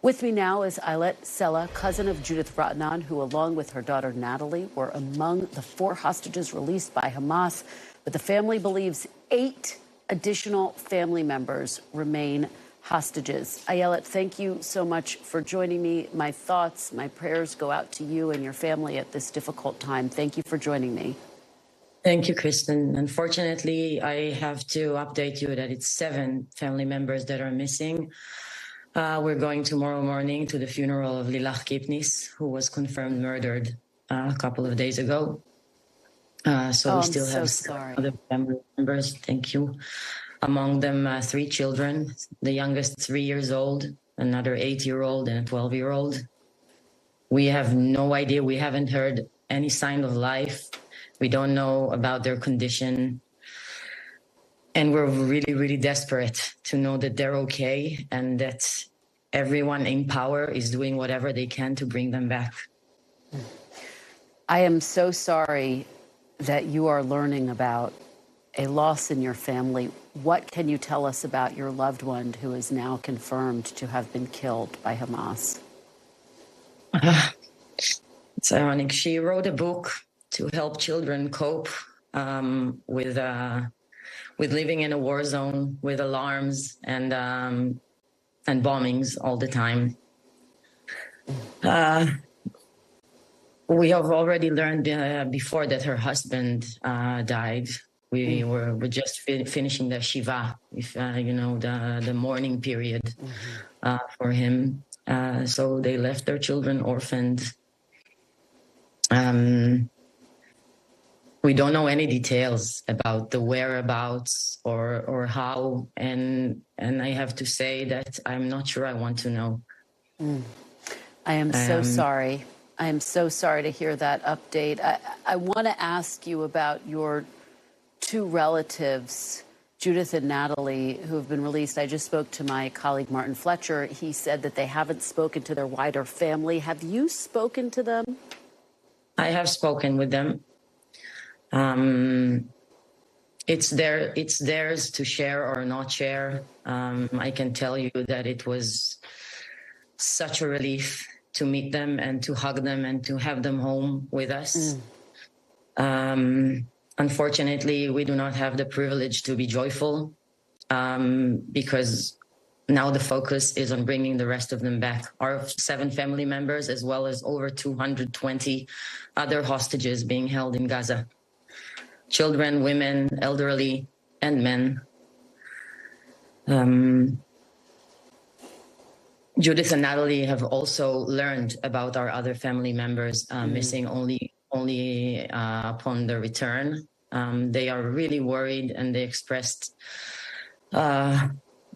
With me now is Ayelet Sella, cousin of Judith Raanan, who, along with her daughter Natalie, were among the 4 hostages released by Hamas. But the family believes 8 additional family members remain hostages. Ayelet, thank you so much for joining me. My thoughts, my prayers go out to you and your family at this difficult time. Thank you for joining me. Thank you, Kristen. Unfortunately, I have to update you that it's 7 family members that are missing. We're going tomorrow morning to the funeral of Lilach Kipnis, who was confirmed murdered a couple of days ago. So we still have other family members. Thank you. Among them, 3 children, the youngest 3 years old, another 8-year-old and a 12-year-old. We have no idea. We haven't heard any sign of life. We don't know about their condition. And we're really, really desperate to know that they're okay and that everyone in power is doing whatever they can to bring them back. I am so sorry that you are learning about a loss in your family. What can you tell us about your loved one who is now confirmed to have been killed by Hamas? It's ironic. She wrote a book to help children cope with living in a war zone, with alarms and bombings all the time. We have already learned before that her husband died. We were just finishing the Shiva, the mourning period for him. So they left their children orphaned. We don't know any details about the whereabouts or how, and I have to say that I'm not sure I want to know. I am so sorry. I am so sorry to hear that update. I want to ask you about your 2 relatives, Judith and Natalie, who have been released. I just spoke to my colleague Martin Fletcher. He said that they haven't spoken to their wider family. Have you spoken to them? I have spoken with them. It's theirs to share or not share. I can tell you that it was such a relief to meet them and to hug them and to have them home with us. Unfortunately, we do not have the privilege to be joyful because now the focus is on bringing the rest of them back. Our 7 family members, as well as over 220 other hostages being held in Gaza. Children, women, elderly, and men. Judith and Natalie have also learned about our other family members missing only upon the return. They are really worried, and they expressed their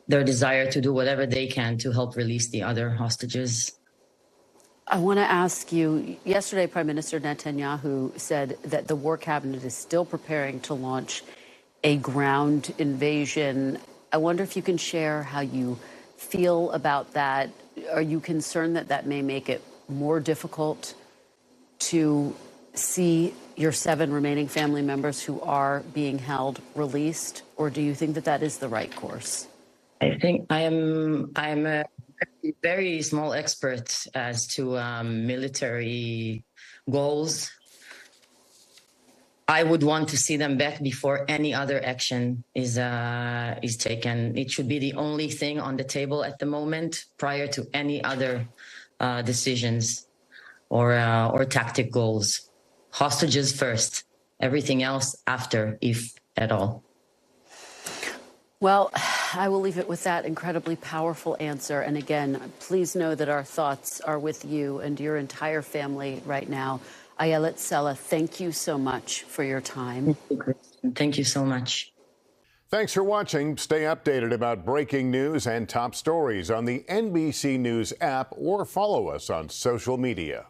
desire to do whatever they can to help release the other hostages. I want to ask you, yesterday Prime Minister Netanyahu said that the war cabinet is still preparing to launch a ground invasion. I wonder if you can share how you feel about that. Are you concerned that that may make it more difficult to see your 7 remaining family members who are being held released, or do you think that that is the right course? I think I'm a very small expert as to military goals. I would want to see them back before any other action is taken. It should be the only thing on the table at the moment prior to any other decisions or tactic goals. Hostages first, everything else after, if at all. Well, I will leave it with that incredibly powerful answer. And again, please know that our thoughts are with you and your entire family right now. Ayelet Sella, thank you so much for your time. Thank you so much. Thanks for watching. Stay updated about breaking news and top stories on the NBC News app or follow us on social media.